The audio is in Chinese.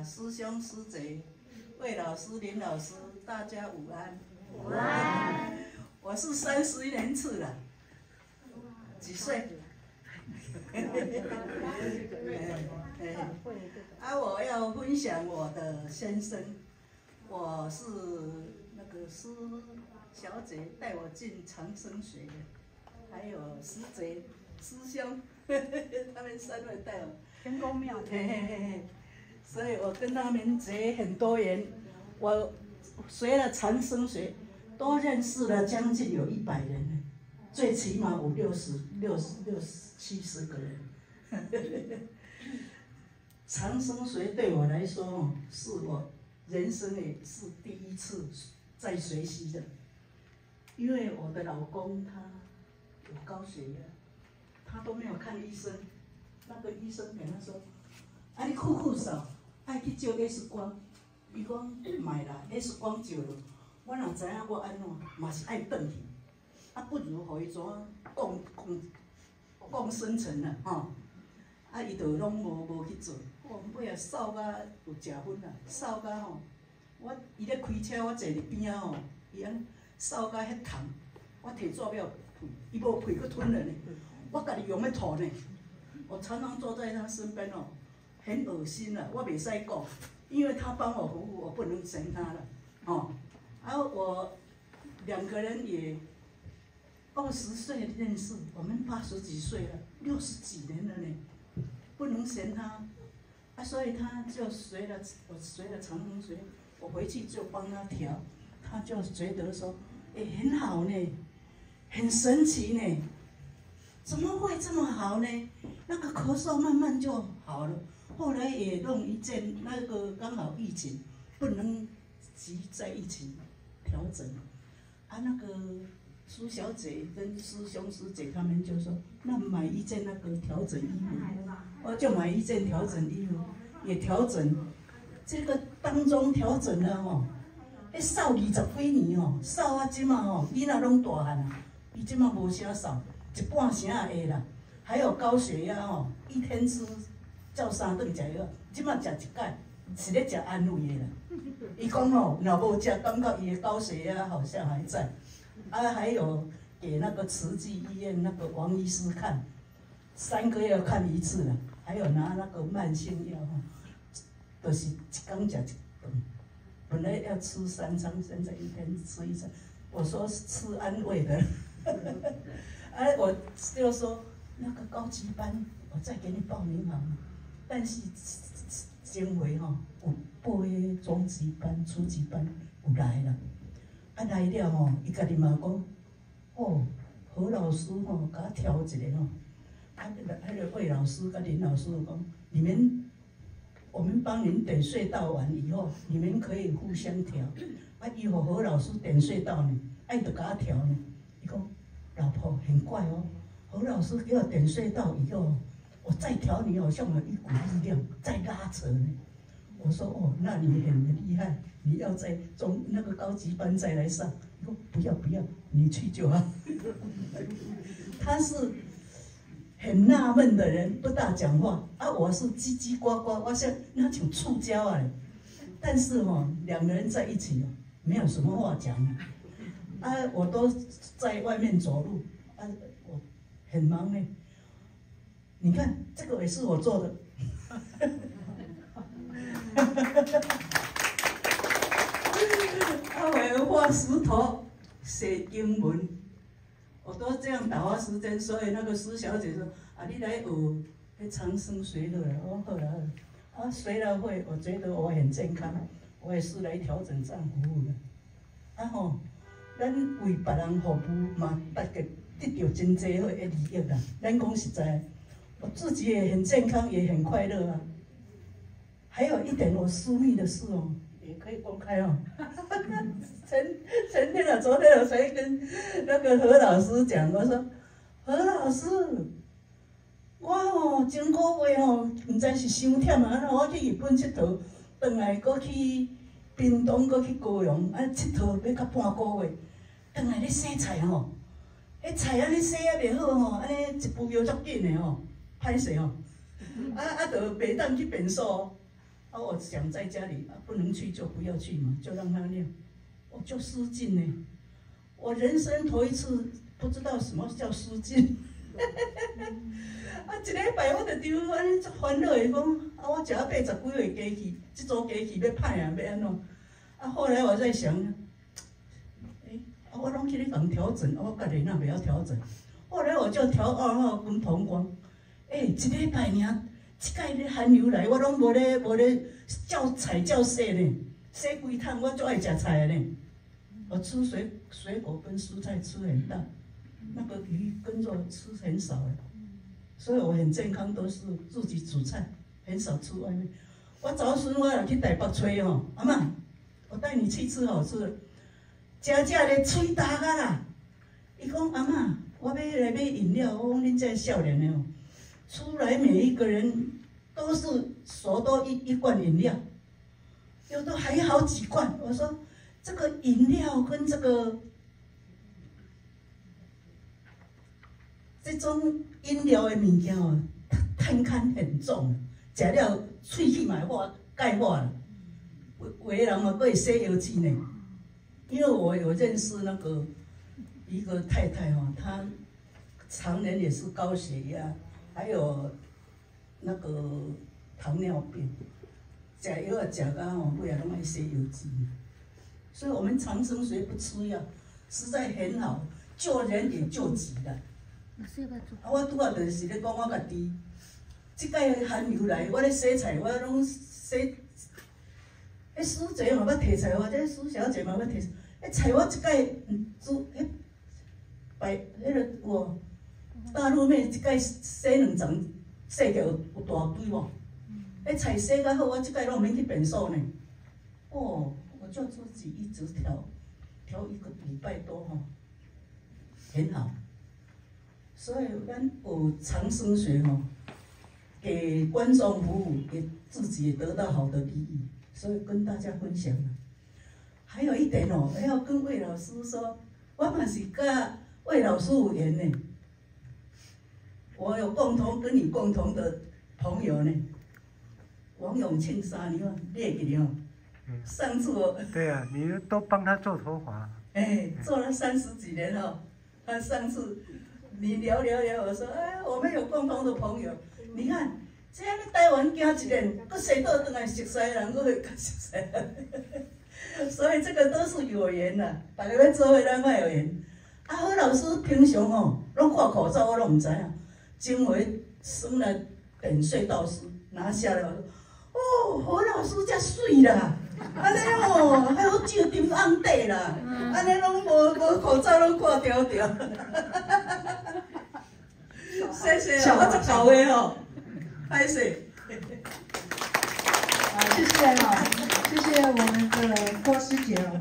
师兄师姐、魏老师、林老师，大家午安。午安。我是31年次了，几岁？我要分享我的先生，我是那个施小姐带我进长生学的，还有师姐、师兄，他们3位带我。天公庙。所以我跟他们结很多缘。我学了长生学，都认识了将近有100人了，最起码50、60、70个人。长生学对我来说，是我人生也是第一次在学习的，因为我的老公他有高血压，他都没有看医生，那个医生跟他说：“啊，你酷扫，爱去照 X 光。”伊讲卖啦 ，X 光照了，我若知影我安怎，嘛是爱转去，啊，不如互伊怎降深层啦，吼。啊，伊就拢无去做。尾啊扫甲有食薰啦，扫甲吼，伊咧开车，我坐伫边仔吼，伊安扫甲迄痛，我摕纸要呸，伊无呸佫吞了呢，我家己用要吐呢。我常常坐在他身边哦，很恶心啦，我袂使讲，因为他帮我服务，我不能嫌他了，哦。我2个人也20岁认识，我们80几岁了，60几年了呢，不能嫌他。所以他就我学了长生学，我回去就帮他调，他就觉得说，很好呢，很神奇呢，怎么会这么好呢？那个咳嗽慢慢就好了，后来也弄一件，那个刚好疫情，不能集在一起调整，那个苏小姐跟师兄师姐他们就说，那买一件那个调整衣服。我就买一件调整衣服，也调整，这个当中调整了吼，扫20几年吼，扫啊即马吼，囡仔拢大汉啊，伊即马无啥扫，一半成也会啦。还有高血压吼，一天吃照3顿食药，即马食1摆，是咧食安慰的啦。伊讲吼，若无食，感觉伊的高血压好像还在。还有给那个慈济医院那个王医师看，3个月看1次了。还有拿那个慢性药吼，就是一天吃1顿，本来要吃3餐，现在1天吃1餐。我说是吃安慰的，我就说那个高级班我再给你报名好吗？但是前回吼有报迄中级班、初级班有来了，来了吼，伊家己嘛讲，何老师吼，甲我调一下吼。那个魏老师跟林老师讲，我们帮您点隧道完以后，你们可以互相调。以后何老师点隧道呢，就给他调呢。伊讲，老婆很怪哦，何老师给我点隧道以后，我再调你，好像有一股力量在拉扯呢。我说那你很厉害，你要在那个高级班再来上。伊说不要，你去就好。他是很纳闷的人，不大讲话我是叽叽呱呱，我像那种触礁啊。但是2个人在一起没有什么话讲我都在外面走路我很忙呢。你看这个也是我做的，我要画石头，写经文。我都这样打发时间，所以那个施小姐说：“你来学迄长生学的啦。”我好啦，学了会，我觉得我很健康，我也是来调整脏服务的。咱为别人服务嘛，大家得到真济好的利益啦。咱讲实在，我自己也很健康，也很快乐啊。还有一点我私密的事也可以公开前天昨天我才跟那个何老师讲，我说何老师，我前个月唔知是伤忝我去日本佚佗，转来搁去屏东，搁去高雄佚佗要到半个月，转来咧洗菜迄菜安尼洗袂好安尼一步又足紧的歹势就袂当去便所啊，我想在家里啊，不能去就不要去嘛，就让他念，我就失禁呢。我人生头一次不知道什么叫失禁。啊，一礼拜我就丢安尼足烦恼的讲，啊，我食到80几岁机器，这组机器要歹啊，要安怎？啊，后来我在想，啊，我拢去咧共调整，我家己哪袂晓调整？后来我就调2号跟膀胱，一礼拜尔，即摆咧寒流来，我拢无咧叫菜叫洗呢，洗规趟，我最爱食菜的呢。我吃水果跟蔬菜吃很大，那个鱼跟肉吃很少的，所以我很健康，都是自己煮菜，很少吃外面。我早孙我若去台北吹吼，阿嬷，我带你去吃好吃的，食咧嘴焦啊啦！伊讲阿嬷，我要来买饮料，我讲恁这少年的哦，出来每一个人都是手都一罐饮料，有的还好几罐。我说这个饮料跟这种饮料的物件哦，碳勘很重，食了喙齿嘛化钙化了。有的人嘛，佫会洗油脂呢。因为我有认识一个太太哈，她常年也是高血压，还有那个糖尿病，食药啊食到吼，尾啊拢爱洗油脂。所以我们长生水不吃药，实在很好，救人也救己了。啊，我拄仔就是咧讲我家己，即摆寒流来，我咧洗菜，我拢洗。苏姐嘛要摕菜，或者苏小姐嘛要摕。菜我即摆煮个大陆妹即摆洗2层，洗着有大堆无？菜洗较好，我即摆拢免去便所呢。哦，我就自己一直调1个礼拜多吼，很好。所以咱有长生学吼，给观众服务，给自己也得到好的利益，所以跟大家分享了。还有一点哦，要跟魏老师说，我嘛是跟魏老师有缘呢。我有跟你共同的朋友呢，王永庆3年列给你哦。上次我对啊，你都帮他做头发。做了30几年哦。他上次你聊，我说我们有共同的朋友，你看这样台湾行一年，佫洗倒转来熟悉人，佫会较熟悉人，所以这个都是有缘啦。大家要做伙，咱莫有缘。啊，何老师平常哦，拢看口罩，我拢唔知影。今回生了点隧道师拿下来，我说哦，何老师遮水啦，安尼哦，还有照沉红地啦，安尼拢无口罩拢看条条。谢谢，我足搞的哦，歹势。谢谢哈，谢谢我们的郭师姐哦。